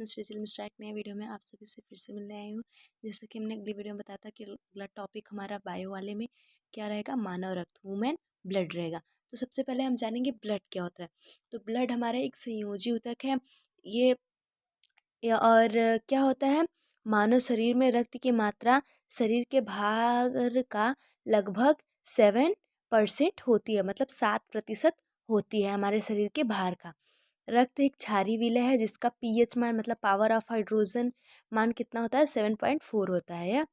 Mister chill mister एक नए video में आप सभी से फिर से मिलने आई हूँ। जैसा कि हमने अगली वीडियो में बताया था कि अगला टॉपिक हमारा बायो वाले में क्या रहेगा, मानव रक्त, वुमेन ब्लड रहेगा। तो सबसे पहले हम जानेंगे ब्लड क्या होता है। तो ब्लड हमारा एक संयोजी ऊतक है। ये और क्या होता है, मानव शरीर में रक्त की मात्रा शरीर के भार का लगभग 7% होती है, मतलब 7% होती है हमारे शरीर के भार का। रक्त एक क्षारीय विलय है जिसका पीएच मान, मतलब पावर ऑफ हाइड्रोजन मान कितना होता है, 7.4 होता है। या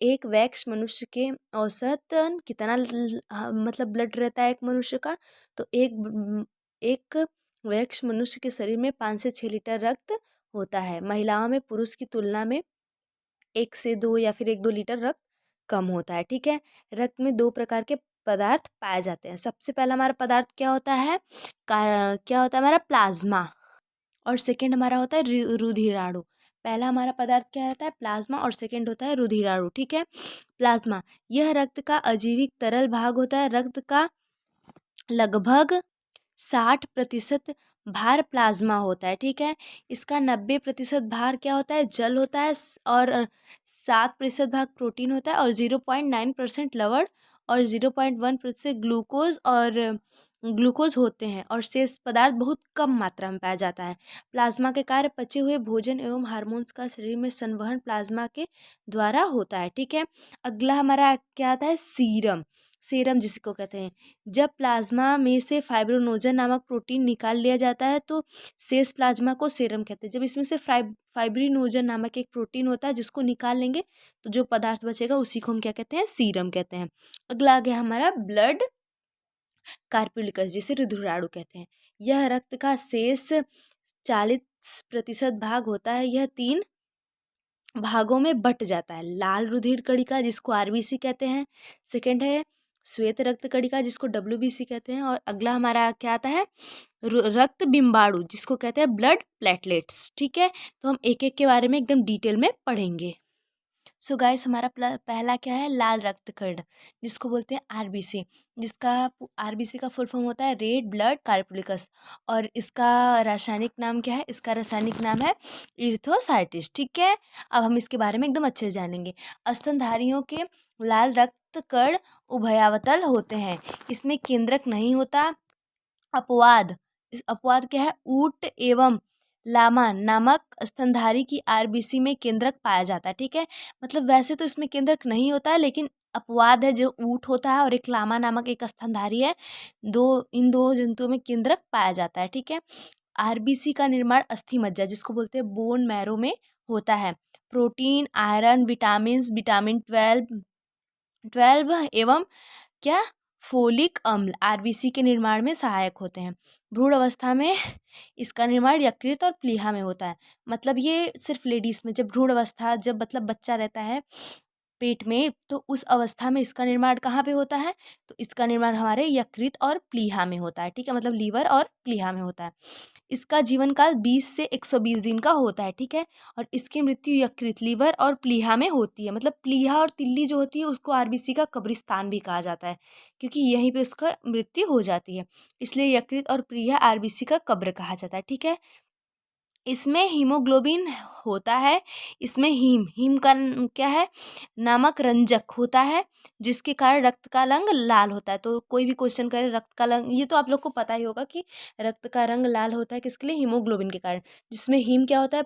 एक वयस्क मनुष्य के औसतन कितना मतलब ब्लड रहता है एक मनुष्य का। तो एक वयस्क मनुष्य के शरीर में 5 से 6 लीटर रक्त होता है। महिलाओं में पुरुष की तुलना में 1 से 2 या फिर 1-2 लीटर रक्त कम होता है। ठीक है। रक्त में 2 प्रकार के पदार्थ पाए जाते हैं। सबसे पहला हमारा पदार्थ क्या होता है, क्या होता है हमारा, प्लाज्मा। और सेकंड हमारा होता है रुधिराणु। पहला हमारा पदार्थ क्या होता है, प्लाज्मा, और सेकंड होता है रुधिराणु। ठीक है। प्लाज्मा यह रक्त का अजीविक तरल भाग होता है। रक्त का लगभग 60% भार प्लाज्मा होता है। ठीक है। इसका 90% भार क्या होता है, जल होता है, और 7% भाग प्रोटीन होता है, और 0.9% लवण, और 0.1% ग्लूकोज होते हैं, और शेष पदार्थ बहुत कम मात्रा में पाया जाता है। प्लाज्मा के कार्य पचे हुए भोजन एवं हार्मोन्स का शरीर में संवहन प्लाज्मा के द्वारा होता है। ठीक है। अगला हमारा क्या आता है, सीरम। सीरम जिसको कहते हैं, जब प्लाज्मा में से फाइब्रोनोजन नामक प्रोटीन निकाल लिया जाता है तो शेष प्लाज्मा को सीरम कहते हैं। जब इसमें से फाइब्रिनोजन नामक एक प्रोटीन होता है जिसको निकाल लेंगे तो जो पदार्थ बचेगा उसी को हम क्या कहते हैं, सीरम कहते हैं। अगला आ गया हमारा ब्लड कार्पुलिकस, जिसे रुधिराणु कहते हैं। यह रक्त का शेष 40% भाग होता है। यह 3 भागों में बट जाता है। लाल रुधिर कणिका जिसको आरबीसी कहते हैं, सेकंड है श्वेत रक्त कणिका जिसको डब्ल्यूबीसी कहते हैं, और अगला हमारा क्या आता है, रक्त बिम्बाणु जिसको कहते हैं ब्लड प्लेटलेट्स। ठीक है। तो हम एक एक के बारे में एकदम डिटेल में पढ़ेंगे। सो गाइस हमारा पहला क्या है, लाल रक्त कण जिसको बोलते हैं आरबीसी, जिसका आरबीसी का फुल फॉर्म होता है रेड ब्लड कार्पुलिकस, और इसका रासायनिक नाम क्या है, इसका रासायनिक नाम है इरिथ्रोसाइटिस। ठीक है। अब हम इसके बारे में एकदम अच्छे से जानेंगे। स्तनधारियों के लाल रक्त कण उभयावतल होते हैं, इसमें केंद्रक नहीं होता। अपवाद, इस अपवाद क्या है, ऊट एवं लामा नामक स्तनधारी की आरबीसी में केंद्रक पाया जाता है। ठीक है। मतलब वैसे तो इसमें केंद्रक नहीं होता है, लेकिन अपवाद है जो ऊट होता है और एक लामा नामक एक स्तनधारी है, इन दो जंतुओं में केंद्रक पाया जाता है। ठीक है। आरबीसी का निर्माण अस्थि मज्जा जिसको बोलते हैं बोन मैरो में होता है। प्रोटीन, आयरन, विटामिन 12 एवं क्या, फोलिक अम्ल आरबीसी के निर्माण में सहायक होते हैं। भ्रूण अवस्था में इसका निर्माण यकृत और प्लीहा में होता है। मतलब ये सिर्फ लेडीज में, जब भ्रूण अवस्था, जब मतलब बच्चा रहता है पेट में, तो उस अवस्था में इसका निर्माण कहाँ पे होता है, तो इसका निर्माण हमारे यकृत और प्लीहा में होता है। ठीक है। मतलब लीवर और प्लीहा में होता है। इसका जीवन काल 20 से 120 दिन का होता है। ठीक है। और इसकी मृत्यु यकृत, लीवर और प्लीहा में होती है। मतलब प्लीहा और तिल्ली जो होती है उसको आरबीसी का कब्रिस्तान भी कहा जाता है, क्योंकि यहीं पे उसका मृत्यु हो जाती है, इसलिए यकृत और प्लीहा आरबीसी का कब्र कहा जाता है। ठीक है। इसमें हीमोग्लोबिन होता है। इसमें हीम का क्या है, नामक रंजक होता है, जिसके कारण रक्त का रंग लाल होता है। तो कोई भी क्वेश्चन करे रक्त का रंग, ये तो आप लोग को पता ही होगा कि रक्त का रंग लाल होता है किसके लिए, हीमोग्लोबिन के कारण। जिसमें हीम क्या होता है,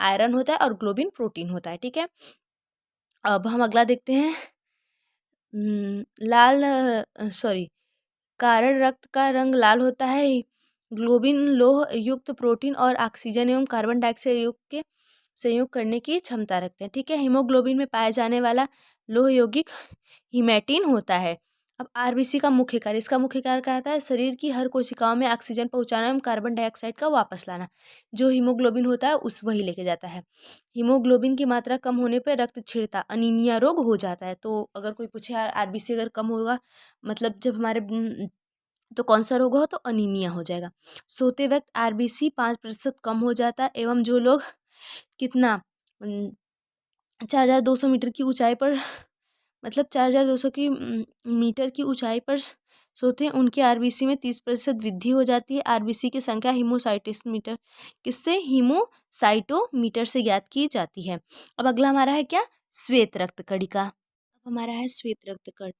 आयरन होता है, और ग्लोबिन प्रोटीन होता है। ठीक है। अब हम अगला देखते हैं। लाल सॉरी कारण रक्त का रंग लाल होता है। ग्लोबिन लोह युक्त प्रोटीन और ऑक्सीजन एवं कार्बन डाइऑक्साइड युक्त के संयोग करने की क्षमता रखते हैं। ठीक है। हीमोग्लोबिन में पाया जाने वाला लोह यौगिक हीमेटिन होता है। अब आरबीसी का मुख्य कार्य, इसका मुख्य कार्य क्या होता है, शरीर की हर कोशिकाओं में ऑक्सीजन पहुंचाना एवं कार्बन डाइऑक्साइड का वापस लाना। जो हीमोग्लोबिन होता है उस वही लेके जाता है। हीमोग्लोबिन की मात्रा कम होने पर रक्त छीड़ता, अनीमिया रोग हो जाता है। तो अगर कोई पूछे आरबीसी अगर कम होगा, मतलब जब हमारे तो कौन सा रोग हो, तो अनीमिया हो जाएगा। सोते वक्त आरबीसी 5% कम हो जाता है, एवं जो लोग कितना 4200 मीटर की ऊंचाई पर, मतलब 4200 मीटर की ऊंचाई पर सोते हैं उनके आरबीसी में 30% वृद्धि हो जाती है। आरबीसी की संख्या हीमोसाइटोमीटर किससे, हीमोसाइटोमीटर से ज्ञात की जाती है। अब अगला हमारा है क्या, श्वेत रक्त कणिका। अब हमारा है श्वेत रक्त कण,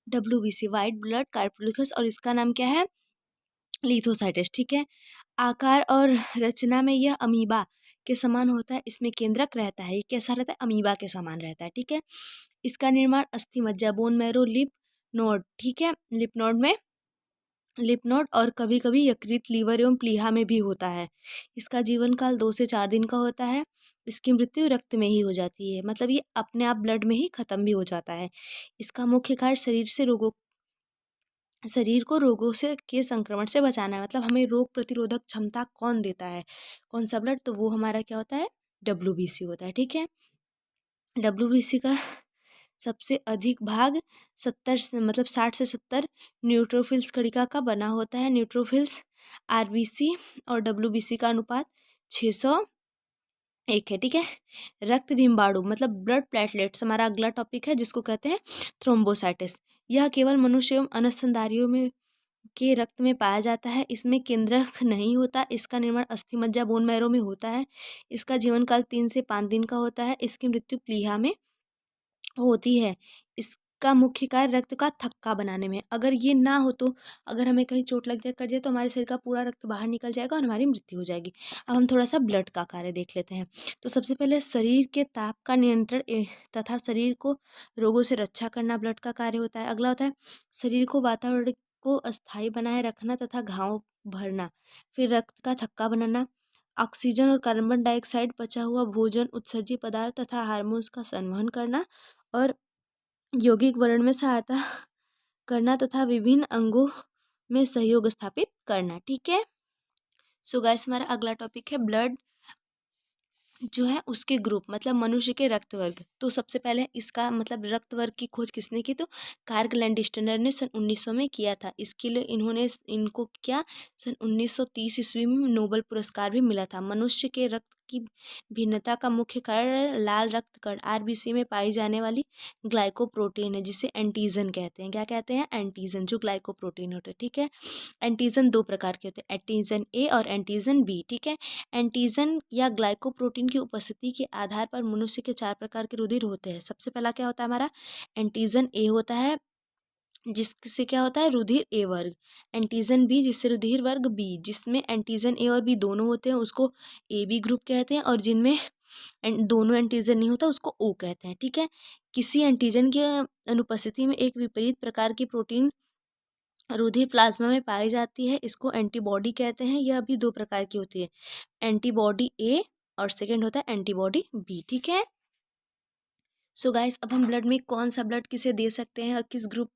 WBC, व्हाइट ब्लड कार्बोक्सिलेज, और इसका नाम क्या है, लिथोसाइटेस। ठीक है, आकार और रचना में यह अमीबा के समान होता है। इसमें केंद्रक रहता है, ये कैसा रहता है, अमीबा के समान रहता है। ठीक है, इसका निर्माण अस्थि मज्जा, बोन मैरो, लिप नोड, ठीक है, लिप नोड में, लिप नोड और कभी कभी यकृत, लीवर एवं प्लीहा में भी होता है। इसका जीवन काल 2 से 4 दिन का होता है। इसकी मृत्यु रक्त में ही हो जाती है, मतलब ये अपने आप ब्लड में ही खत्म भी हो जाता है। इसका मुख्य कार्य शरीर को रोगों से के संक्रमण से बचाना है, मतलब हमें रोग प्रतिरोधक क्षमता कौन देता है, कौन सा ब्लड, तो वो हमारा क्या होता है, WBC होता है। ठीक है, WBC का सबसे अधिक भाग 60 से 70 न्यूट्रोफिल्स कणिका का बना होता है। न्यूट्रोफिल्स, आरबीसी और WBC का अनुपात 601 है। ठीक है, रक्त बिम्बाणु मतलब ब्लड प्लेटलेट्स हमारा अगला टॉपिक है, जिसको कहते हैं थ्रोम्बोसाइटिस। यह केवल मनुष्य एवं अनस्तनधारियों में के रक्त में पाया जाता है। इसमें केंद्रक नहीं होता। इसका निर्माण अस्थि मज्जा, बोन मैरो में होता है। इसका जीवन काल 3 से 5 दिन का होता है। इसकी मृत्यु प्लीहा में होती है। इसका मुख्य कार्य रक्त का थक्का बनाने में, अगर ये ना हो तो, अगर हमें कहीं चोट लग जाए, कट जाए, तो हमारे शरीर का पूरा रक्त बाहर निकल जाएगा और हमारी मृत्यु हो जाएगी। अब हम थोड़ा सा ब्लड का कार्य देख लेते हैं। तो सबसे पहले शरीर के ताप का नियंत्रण तथा शरीर को रोगों से रक्षा करना ब्लड का कार्य होता है। अगला होता है शरीर को वातावरण को अस्थायी बनाए रखना तथा घाव भरना। फिर रक्त का थक्का बनाना, ऑक्सीजन और कार्बन डाइऑक्साइड, बचा हुआ भोजन, उत्सर्जी पदार्थ तथा हार्मोन्स का संवहन करना, और यौगिक वर्णन में सहायता करना तथा विभिन्न अंगों में सहयोग स्थापित करना। ठीक है, सो गाइस हमारा अगला टॉपिक है ब्लड जो है उसके ग्रुप, मतलब मनुष्य के रक्त वर्ग। तो सबसे पहले इसका मतलब रक्त वर्ग की खोज किसने की, तो कार्ग लैंडिस्टर ने सन 1900 में किया था। इसके लिए इनको क्या, सन 1930 ईस्वी में नोबेल पुरस्कार भी मिला था। मनुष्य के रक्त की भिन्नता का मुख्य कारण लाल रक्त कण, आरबीसी में पाई जाने वाली ग्लाइकोप्रोटीन है, जिसे एंटीजन कहते हैं। क्या कहते हैं, एंटीजन, जो ग्लाइकोप्रोटीन होते हैं। ठीक है, एंटीजन 2 प्रकार के होते हैं, एंटीजन ए और एंटीजन बी। ठीक है, एंटीजन या ग्लाइकोप्रोटीन की उपस्थिति के आधार पर मनुष्य के 4 प्रकार के रुधिर होते हैं। सबसे पहला क्या होता है, हमारा एंटीजन ए होता है, जिससे क्या होता है, रुधिर ए वर्ग। एंटीजन बी, जिससे रुधिर वर्ग बी, जिसमें एंटीजन ए और बी दोनों होते हैं, उसको ए बी ग्रुप कहते हैं। और जिनमें दोनों एंटीजन नहीं होता, उसको ओ कहते हैं। ठीक है, किसी एंटीजन की अनुपस्थिति में एक विपरीत प्रकार की प्रोटीन रुधिर प्लाज्मा में पाई जाती है, इसको एंटीबॉडी कहते हैं। यह भी 2 प्रकार की होती है, एंटीबॉडी ए और सेकेंड होता है एंटीबॉडी बी। ठीक है, सो गाइस अब हम ब्लड में कौन सा ब्लड किसे दे सकते हैं और किस ग्रुप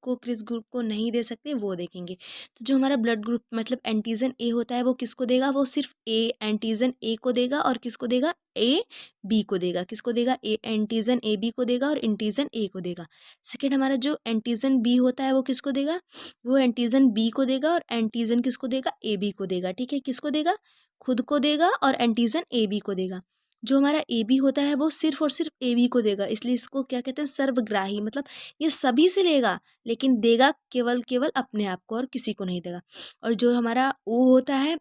को नहीं दे सकते वो देखेंगे। तो जो हमारा ब्लड ग्रुप मतलब एंटीजन ए होता है, वो किसको देगा, वो सिर्फ ए एंटीजन ए को देगा, और किसको देगा, ए बी को देगा। किसको देगा, ए एंटीजन ए बी को देगा और एंटीजन ए को देगा। सेकेंड हमारा जो एंटीजन बी होता है, वो किसको देगा, वो एंटीजन बी को देगा, और एंटीजन किसको देगा, ए बी को देगा। ठीक है, किसको देगा, खुद को देगा और एंटीजन ए बी को देगा। जो हमारा ए बी होता है, वो सिर्फ और सिर्फ ए बी को देगा, इसलिए इसको क्या कहते हैं, सर्वग्राही, मतलब ये सभी से लेगा, लेकिन देगा केवल केवल अपने आप को और किसी को नहीं देगा। और जो हमारा ओ होता है,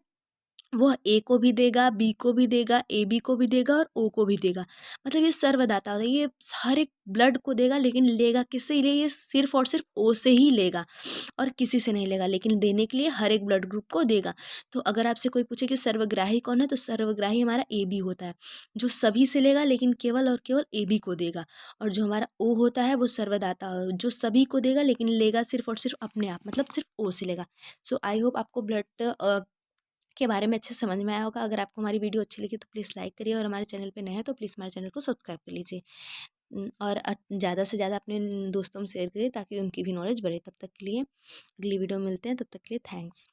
वह ए को भी देगा, बी को भी देगा, ए बी को भी देगा और ओ को भी देगा। मतलब ये सर्वदाता होता है, ये हर एक ब्लड को देगा, लेकिन लेगा किससे ही, ये सिर्फ और सिर्फ ओ से ही लेगा और किसी से नहीं लेगा, लेकिन देने के लिए हर एक ब्लड ग्रुप को देगा। तो अगर आपसे कोई पूछे कि सर्वग्राही कौन है, तो सर्वग्राही हमारा ए बी होता है, जो सभी से लेगा लेकिन केवल और केवल ए बी को देगा। और जो हमारा ओ होता है, वो सर्वदाता जो सभी को देगा लेकिन लेगा सिर्फ और सिर्फ अपने आप, मतलब सिर्फ ओ से लेगा। सो आई होप आपको ब्लड के बारे में अच्छे से समझ में आया होगा। अगर आपको हमारी वीडियो अच्छी लगी तो प्लीज़ लाइक करिए, और हमारे चैनल पे नए हैं तो प्लीज़ हमारे चैनल को सब्सक्राइब कर लीजिए। और ज़्यादा से ज़्यादा अपने दोस्तों में शेयर करिए, ताकि उनकी भी नॉलेज बढ़े। तब तक के लिए अगली वीडियो में मिलते हैं, तब तक के लिए थैंक्स।